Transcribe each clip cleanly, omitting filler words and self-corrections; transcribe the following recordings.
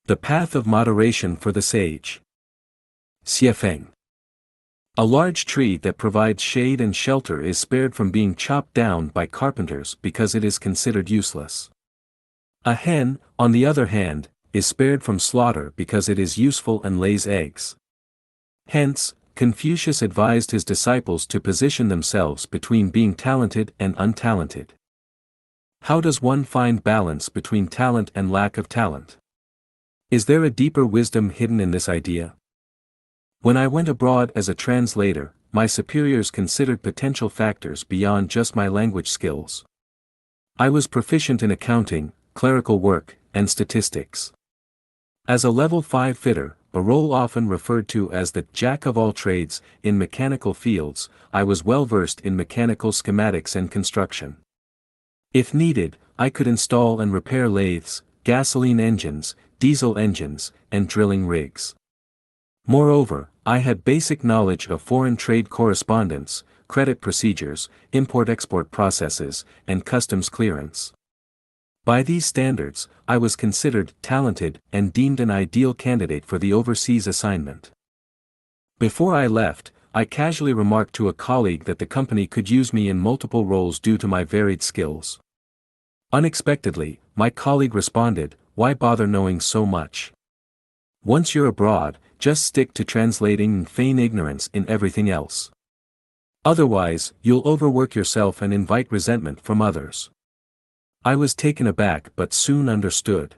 The path of moderation for the sage. Xiefeng. A large tree that provides shade and shelter is spared from being chopped down by carpenters because it is considered useless. A hen, on the other hand, is spared from slaughter because it is useful and lays eggs. Hence, Confucius advised his disciples to position themselves between being talented and untalented. How does one find balance between talent and lack of talent? Is there a deeper wisdom hidden in this idea? When I went abroad as a translator, my superiors considered potential factors beyond just my language skills. I was proficient in accounting, clerical work, and statistics. As a level 5 fitter, a role often referred to as the jack of all trades in mechanical fields, I was well versed in mechanical schematics and construction. If needed, I could install and repair lathes, gasoline engines, diesel engines, and drilling rigs. Moreover, I had basic knowledge of foreign trade correspondence, credit procedures, import-export processes, and customs clearance. By these standards, I was considered talented and deemed an ideal candidate for the overseas assignment. Before I left, I casually remarked to a colleague that the company could use me in multiple roles due to my varied skills. Unexpectedly, my colleague responded, "Why bother knowing so much? Once you're abroad, just stick to translating and feign ignorance in everything else. Otherwise, you'll overwork yourself and invite resentment from others." I was taken aback but soon understood.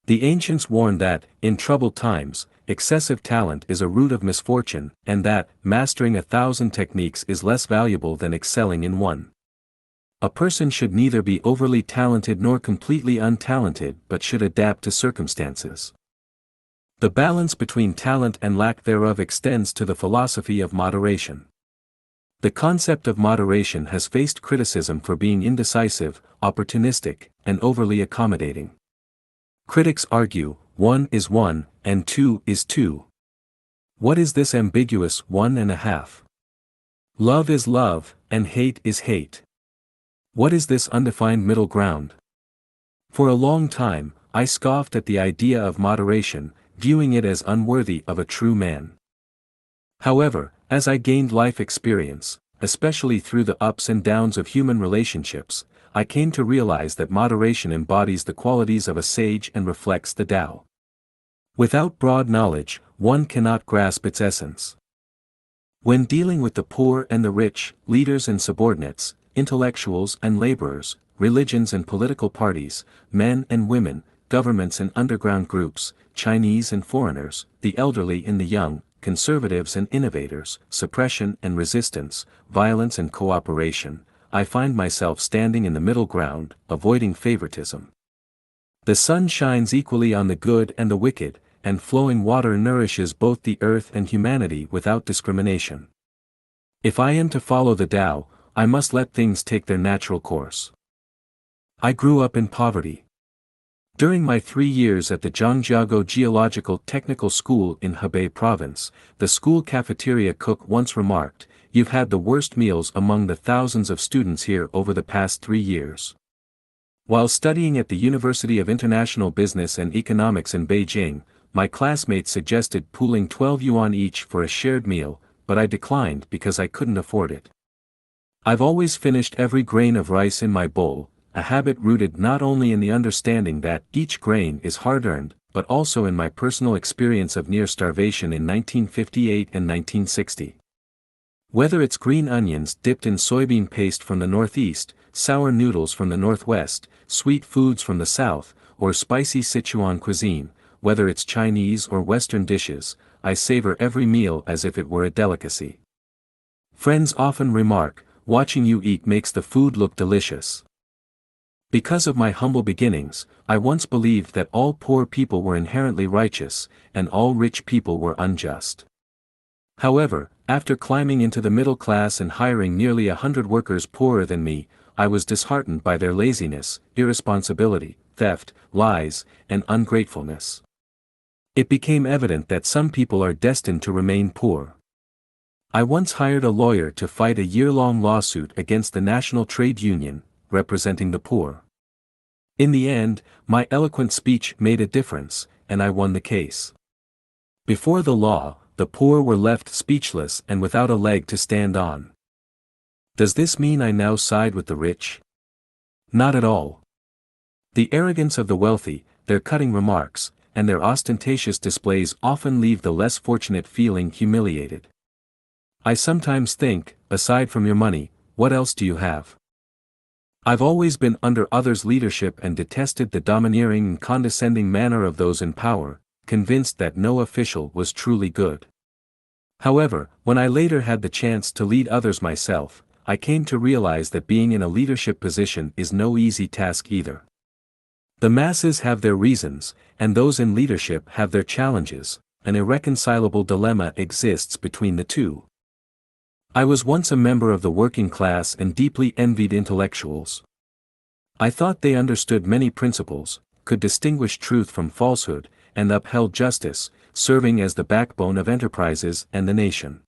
The ancients warned that, in troubled times, excessive talent is a root of misfortune, and that, mastering 1,000 techniques is less valuable than excelling in one. A person should neither be overly talented nor completely untalented but should adapt to circumstances. The balance between talent and lack thereof extends to the philosophy of moderation. The concept of moderation has faced criticism for being indecisive, opportunistic, and overly accommodating. Critics argue, 1 is 1, and 2 is 2. What is this ambiguous 1.5? Love is love, and hate is hate. What is this undefined middle ground? For a long time, I scoffed at the idea of moderation, viewing it as unworthy of a true man. However, as I gained life experience, especially through the ups and downs of human relationships, I came to realize that moderation embodies the qualities of a sage and reflects the Tao. Without broad knowledge, one cannot grasp its essence. When dealing with the poor and the rich, leaders and subordinates, intellectuals and laborers, religions and political parties, men and women, governments and underground groups, Chinese and foreigners, the elderly and the young, conservatives and innovators, suppression and resistance, violence and cooperation, I find myself standing in the middle ground, avoiding favoritism. The sun shines equally on the good and the wicked, and flowing water nourishes both the earth and humanity without discrimination. If I am to follow the Tao, I must let things take their natural course. I grew up in poverty. During my 3 years at the Zhangjiago Geological Technical School in Hebei Province, the school cafeteria cook once remarked, "You've had the worst meals among the thousands of students here over the past 3 years." While studying at the University of International Business and Economics in Beijing, my classmates suggested pooling 12 yuan each for a shared meal, but I declined because I couldn't afford it. I've always finished every grain of rice in my bowl, a habit rooted not only in the understanding that each grain is hard-earned, but also in my personal experience of near starvation in 1958 and 1960. Whether it's green onions dipped in soybean paste from the northeast, sour noodles from the northwest, sweet foods from the south, or spicy Sichuan cuisine, whether it's Chinese or Western dishes, I savor every meal as if it were a delicacy. Friends often remark, "Watching you eat makes the food look delicious." Because of my humble beginnings, I once believed that all poor people were inherently righteous, and all rich people were unjust. However, after climbing into the middle class and hiring nearly 100 workers poorer than me, I was disheartened by their laziness, irresponsibility, theft, lies, and ungratefulness. It became evident that some people are destined to remain poor. I once hired a lawyer to fight a year-long lawsuit against the National Trade Union, representing the poor. In the end, my eloquent speech made a difference, and I won the case. Before the law, the poor were left speechless and without a leg to stand on. Does this mean I now side with the rich? Not at all. The arrogance of the wealthy, their cutting remarks, and their ostentatious displays often leave the less fortunate feeling humiliated. I sometimes think, aside from your money, what else do you have? I've always been under others' leadership and detested the domineering and condescending manner of those in power, convinced that no official was truly good. However, when I later had the chance to lead others myself, I came to realize that being in a leadership position is no easy task either. The masses have their reasons, and those in leadership have their challenges. An irreconcilable dilemma exists between the two. I was once a member of the working class and deeply envied intellectuals. I thought they understood many principles, could distinguish truth from falsehood, and upheld justice, serving as the backbone of enterprises and the nation.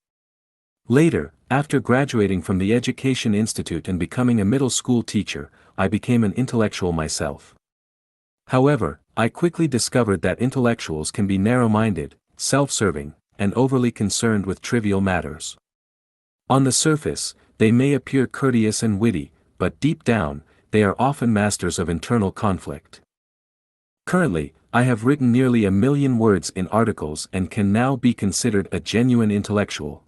Later, after graduating from the Education Institute and becoming a middle school teacher, I became an intellectual myself. However, I quickly discovered that intellectuals can be narrow-minded, self-serving, and overly concerned with trivial matters. On the surface, they may appear courteous and witty, but deep down, they are often masters of internal conflict. Currently, I have written nearly 1 million words in articles and can now be considered a genuine intellectual.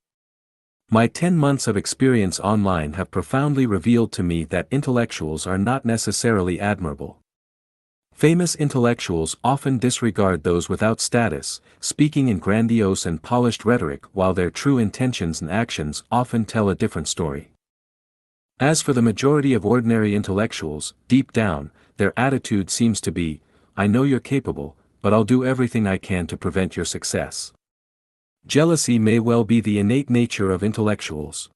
My 10 months of experience online have profoundly revealed to me that intellectuals are not necessarily admirable. Famous intellectuals often disregard those without status, speaking in grandiose and polished rhetoric while their true intentions and actions often tell a different story. As for the majority of ordinary intellectuals, deep down, their attitude seems to be, I know you're capable, but I'll do everything I can to prevent your success. Jealousy may well be the innate nature of intellectuals.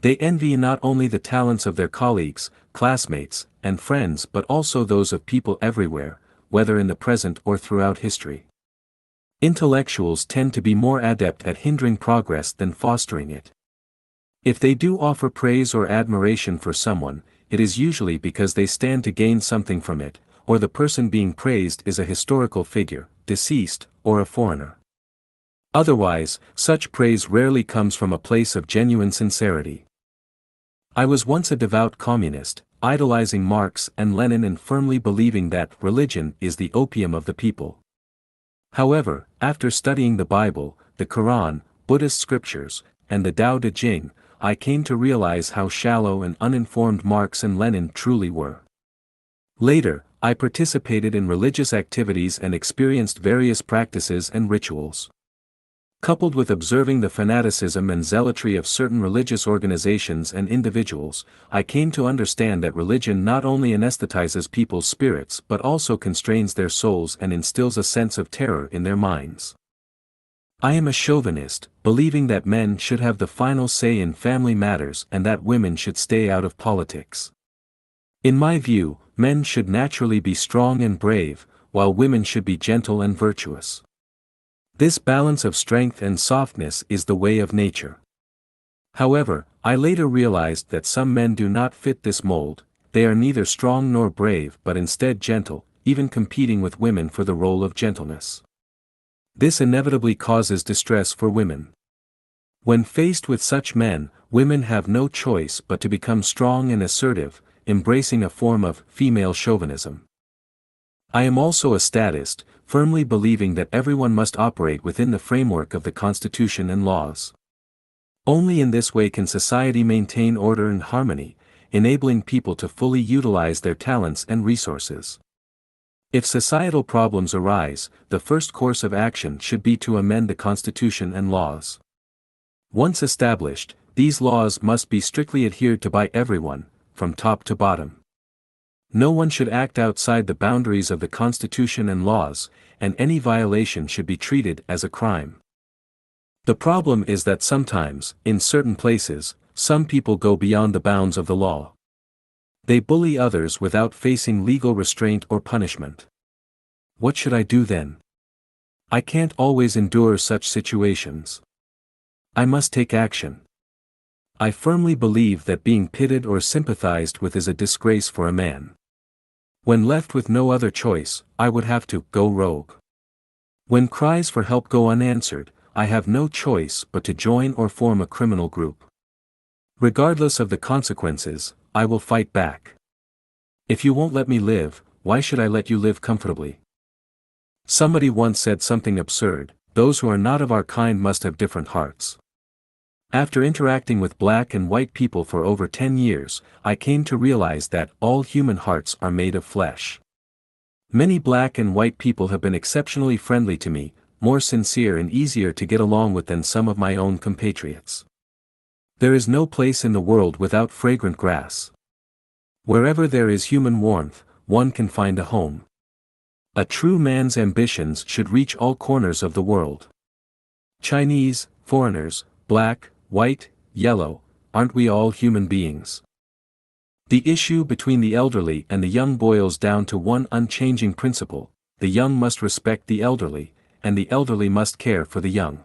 They envy not only the talents of their colleagues, classmates, and friends but also those of people everywhere, whether in the present or throughout history. Intellectuals tend to be more adept at hindering progress than fostering it. If they do offer praise or admiration for someone, it is usually because they stand to gain something from it, or the person being praised is a historical figure, deceased, or a foreigner. Otherwise, such praise rarely comes from a place of genuine sincerity. I was once a devout communist, idolizing Marx and Lenin and firmly believing that religion is the opium of the people. However, after studying the Bible, the Quran, Buddhist scriptures, and the Tao Te Ching, I came to realize how shallow and uninformed Marx and Lenin truly were. Later, I participated in religious activities and experienced various practices and rituals. Coupled with observing the fanaticism and zealotry of certain religious organizations and individuals, I came to understand that religion not only anesthetizes people's spirits but also constrains their souls and instills a sense of terror in their minds. I am a chauvinist, believing that men should have the final say in family matters and that women should stay out of politics. In my view, men should naturally be strong and brave, while women should be gentle and virtuous. This balance of strength and softness is the way of nature. However, I later realized that some men do not fit this mold. They are neither strong nor brave but instead gentle, even competing with women for the role of gentleness. This inevitably causes distress for women. When faced with such men, women have no choice but to become strong and assertive, embracing a form of female chauvinism. I am also a statist, firmly believing that everyone must operate within the framework of the Constitution and laws. Only in this way can society maintain order and harmony, enabling people to fully utilize their talents and resources. If societal problems arise, the first course of action should be to amend the Constitution and laws. Once established, these laws must be strictly adhered to by everyone, from top to bottom. No one should act outside the boundaries of the Constitution and laws, and any violation should be treated as a crime. The problem is that sometimes, in certain places, some people go beyond the bounds of the law. They bully others without facing legal restraint or punishment. What should I do then? I can't always endure such situations. I must take action. I firmly believe that being pitied or sympathized with is a disgrace for a man. When left with no other choice, I would have to go rogue. When cries for help go unanswered, I have no choice but to join or form a criminal group. Regardless of the consequences, I will fight back. If you won't let me live, why should I let you live comfortably? Somebody once said something absurd: those who are not of our kind must have different hearts. After interacting with black and white people for over 10 years, I came to realize that all human hearts are made of flesh. Many black and white people have been exceptionally friendly to me, more sincere and easier to get along with than some of my own compatriots. There is no place in the world without fragrant grass. Wherever there is human warmth, one can find a home. A true man's ambitions should reach all corners of the world. Chinese, foreigners, black, white, yellow, aren't we all human beings? The issue between the elderly and the young boils down to one unchanging principle: the young must respect the elderly, and the elderly must care for the young.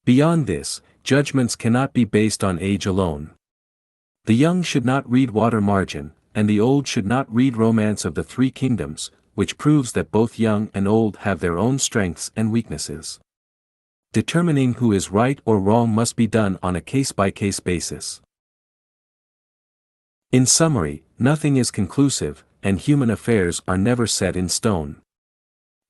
Beyond this, judgments cannot be based on age alone. The young should not read Water Margin, and the old should not read Romance of the Three Kingdoms, which proves that both young and old have their own strengths and weaknesses. Determining who is right or wrong must be done on a case-by-case basis. In summary, nothing is conclusive, and human affairs are never set in stone.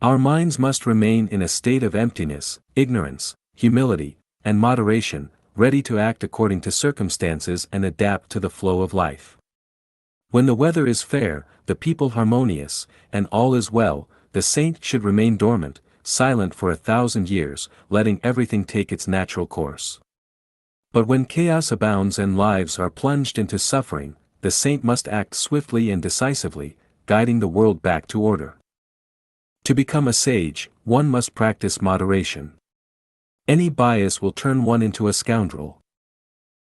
Our minds must remain in a state of emptiness, ignorance, humility, and moderation, ready to act according to circumstances and adapt to the flow of life. When the weather is fair, the people harmonious, and all is well, the saint should remain dormant, silent for 1,000 years, letting everything take its natural course. But when chaos abounds and lives are plunged into suffering, the saint must act swiftly and decisively, guiding the world back to order. To become a sage, one must practice moderation. Any bias will turn one into a scoundrel.